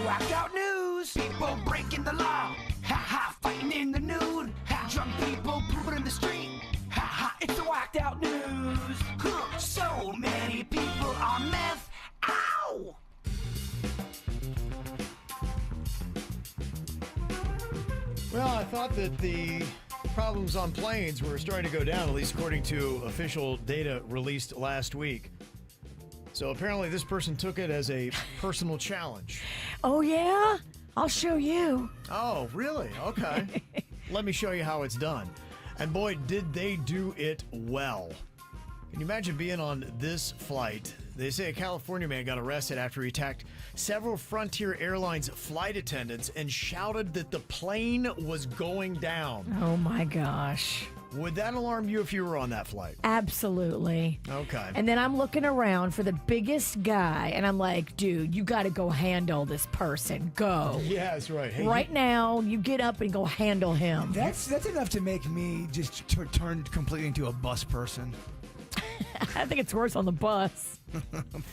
whacked out news. People breaking the law. Ha ha, fighting in the nude. Ha, drunk people pooping in the street. Ha ha, it's the whacked out news. Huh, so many people on meth. Ow! Well, I thought that the problems on planes were starting to go down, at least according to official data released last week. So apparently this person took it as a personal challenge. Oh, yeah? I'll show you. Oh, really? Okay. Let me show you how it's done. And boy, did they do it well. Can you imagine being on this flight? They say a California man got arrested after he attacked several Frontier Airlines flight attendants and shouted that the plane was going down. Oh, my gosh. Would that alarm you if you were on that flight? Absolutely. Okay. And then I'm looking around for the biggest guy, and I'm like, dude, you got to go handle this person. Go. Yeah, that's right. Hey, right now, you get up and go handle him. That's enough to make me just turn completely into a bus person. I think it's worse on the bus.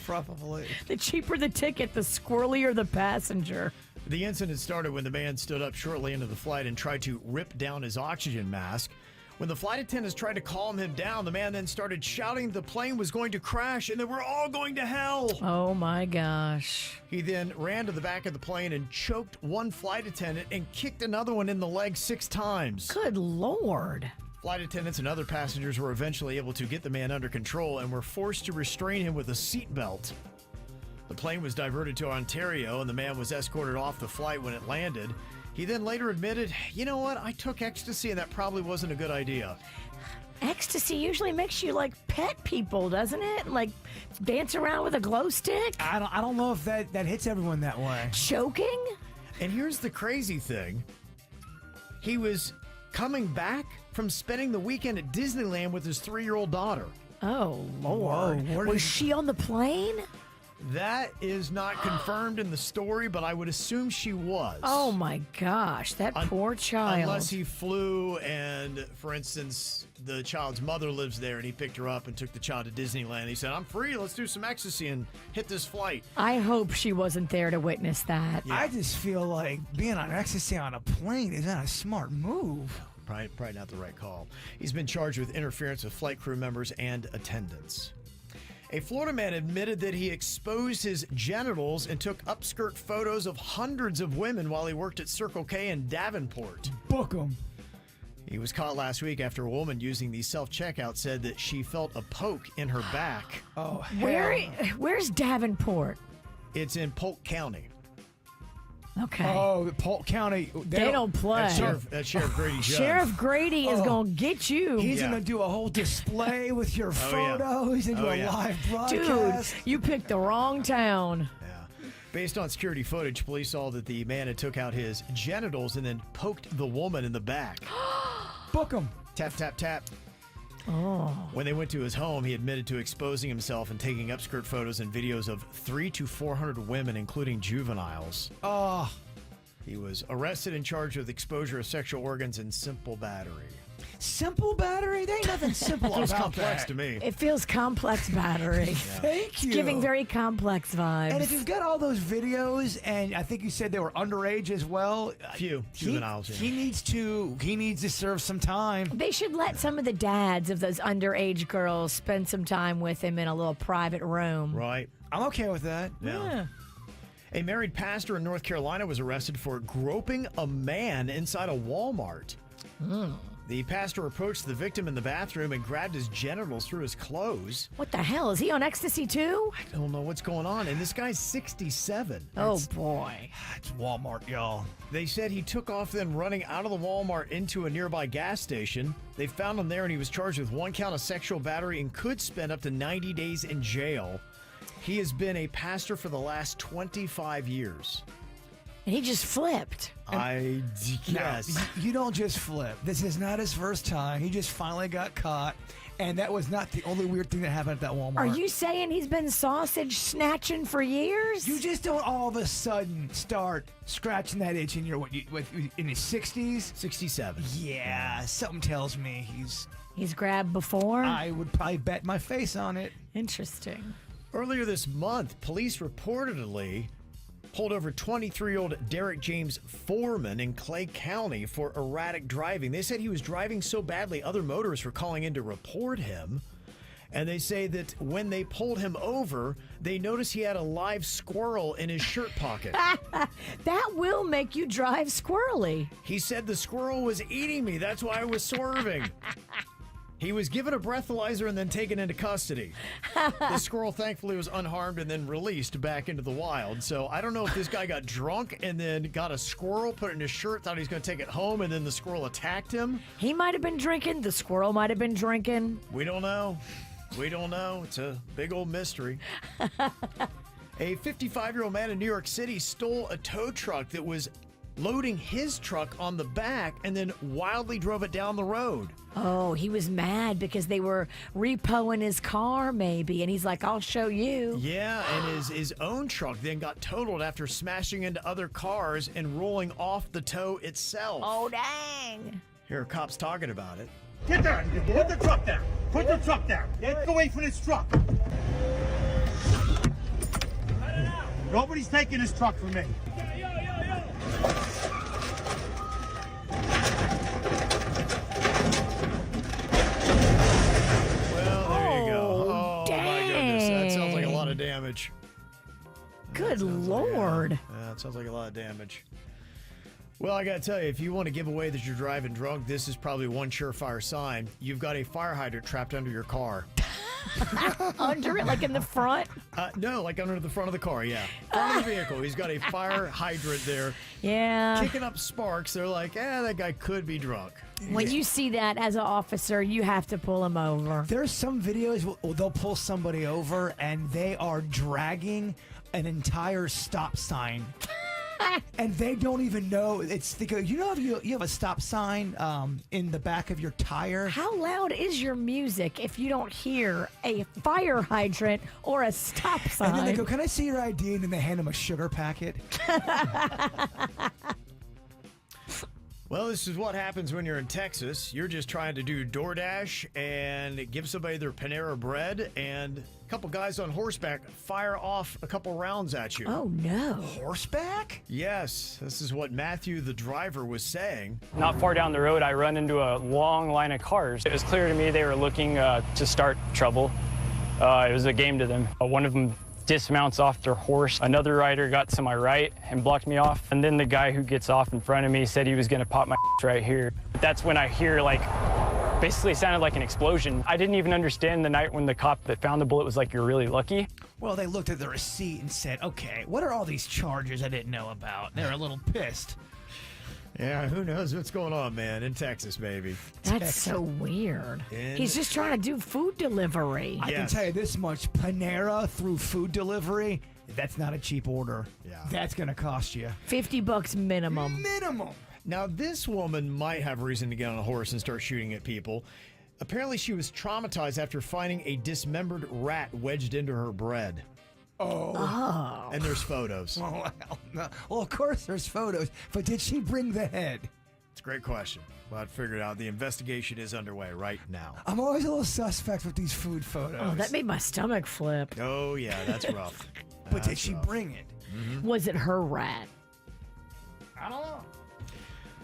Probably. The cheaper the ticket, the squirrelier the passenger. The incident started when the man stood up shortly into the flight and tried to rip down his oxygen mask. When the flight attendants tried to calm him down, the man then started shouting the plane was going to crash and that we're all going to hell. Oh, my gosh. He then ran to the back of the plane and choked one flight attendant and kicked another one in the leg 6 times. Good Lord. Flight attendants and other passengers were eventually able to get the man under control and were forced to restrain him with a seatbelt. The plane was diverted to Ontario and the man was escorted off the flight when it landed. He then later admitted, you know what, I took ecstasy and that probably wasn't a good idea. Ecstasy usually makes you like pet people, doesn't it? Like dance around with a glow stick? I don't know if that hits everyone that way. Choking? And here's the crazy thing. He was coming back from spending the weekend at Disneyland with his 3-year-old daughter. Oh, Lord. Whoa, was she on the plane? That is not confirmed in the story, but I would assume she was. Oh, my gosh. That poor child. Unless he flew and, for instance, the child's mother lives there and he picked her up and took the child to Disneyland. He said, I'm free. Let's do some ecstasy and hit this flight. I hope she wasn't there to witness that. Yeah. I just feel like being on ecstasy on a plane is not a smart move. Probably not the right call. He's been charged with interference with flight crew members and attendants. A Florida man admitted that he exposed his genitals and took upskirt photos of hundreds of women while he worked at Circle K in Davenport. Book 'em. He was caught last week after a woman using the self-checkout said that she felt a poke in her back. Oh, Where's Davenport? It's in Polk County. Okay. Oh, Polk County. They don't play. That's Sheriff Grady Judd. Sheriff Grady is going to get you. He's going to do a whole display with your photos and do a live broadcast. Dude, you picked the wrong town. Yeah. Based on security footage, police saw that the man had took out his genitals and then poked the woman in the back. Book 'em. Tap, tap, tap. Oh. When they went to his home, he admitted to exposing himself and taking upskirt photos and videos of 300 to 400 women, including juveniles. Oh. He was arrested and charged with exposure of sexual organs and simple battery. Simple battery? There ain't nothing simple about Feels complex that. to me. It feels complex battery. Thank you. Giving very complex vibes. And if you've got all those videos, and I think you said they were underage as well. Few juveniles. He needs to serve some time. They should let some of the dads of those underage girls spend some time with him in a little private room. Right. I'm okay with that. Yeah. A married pastor in North Carolina was arrested for groping a man inside a Walmart. The pastor approached the victim in the bathroom and grabbed his genitals through his clothes. What the hell? Is he on ecstasy too? I don't know what's going on. And this guy's 67. Oh, boy. It's Walmart, y'all. They said he took off then running out of the Walmart into a nearby gas station. They found him there and he was charged with 1 count of sexual battery and could spend up to 90 days in jail. He has been a pastor for the last 25 years. And he just flipped. I guess. No, you don't just flip. This is not his first time. He just finally got caught. And that was not the only weird thing that happened at that Walmart. Are you saying he's been sausage snatching for years? You just don't all of a sudden start scratching that itch in your in his 60s? 67. Yeah, something tells me He's grabbed before? I would probably bet my face on it. Interesting. Earlier this month, police reportedly pulled over 23-year-old Derek James Foreman in Clay County for erratic driving. They said he was driving so badly, other motorists were calling in to report him. And they say that when they pulled him over, they noticed he had a live squirrel in his shirt pocket. That will make you drive squirrely. He said the squirrel was eating me. That's why I was swerving. He was given a breathalyzer and then taken into custody. The squirrel thankfully was unharmed and then released back into the wild. So I don't know if this guy got drunk and then got a squirrel, put it in his shirt, thought he was going to take it home, and then the squirrel attacked him. He might have been drinking. The squirrel might have been drinking. We don't know. We don't know. It's a big old mystery. A 55-year-old man in New York City stole a tow truck that was loading his truck on the back and then wildly drove it down the road. Oh, he was mad because they were repoing his car, maybe. And he's like, I'll show you. Yeah, and his own truck then got totaled after smashing into other cars and rolling off the tow itself. Oh, dang. Here are cops talking about it. Get down! Put the truck down! Put the truck down! Get away from this truck! Nobody's taking this truck from me. Well, there you go. Oh, dang. my goodness. That sounds like a lot of damage. Good Lord. Yeah, it sounds like a lot of damage. Well, I got to tell you, if you want to give away that you're driving drunk, this is probably one surefire sign. You've got a fire hydrant trapped under your car. Under it, like in the front? No, like under the front of the car, yeah. Front of the vehicle. He's got a fire hydrant there. Yeah. Kicking up sparks. They're like, that guy could be drunk. When you see that as an officer, you have to pull him over. There's some videos where they'll pull somebody over and they are dragging an entire stop sign. And they don't even know. If you have a stop sign in the back of your tire. How loud is your music if you don't hear a fire hydrant or a stop sign? And then they go, "Can I see your ID?" And then they hand them a sugar packet. Well, this is what happens when you're in Texas. You're just trying to do DoorDash and give somebody their Panera bread, and a couple guys on horseback fire off a couple rounds at you. Oh, no. Horseback? Yes, this is what Matthew, the driver, was saying. Not far down the road, I run into a long line of cars. It was clear to me they were looking to start trouble. It was a game to them. One of them dismounts off their horse. Another rider got to my right and blocked me off. And then the guy who gets off in front of me said he was going to pop my right here. That's when I hear, basically it sounded like an explosion. I didn't even understand the night when the cop that found the bullet was like, "You're really lucky." Well, they looked at the receipt and said, "Okay, what are all these charges I didn't know about?" They're a little pissed. Yeah, who knows what's going on, man, in Texas, baby. That's so weird. He's just trying to do food delivery. I can tell you this much, Panera through food delivery, that's not a cheap order. Yeah. That's going to cost you. $50 minimum. Minimum. Now, this woman might have reason to get on a horse and start shooting at people. Apparently, she was traumatized after finding a dismembered rat wedged into her bread. Oh. And there's photos. Well, no. Well, of course there's photos, but did she bring the head? It's a great question. Well, I'd figure it out. The investigation is underway right now. I'm always a little suspect with these food photos. Oh, that made my stomach flip. Oh, yeah, that's rough. But did That's she rough. bring it? Was it her rat? I don't know.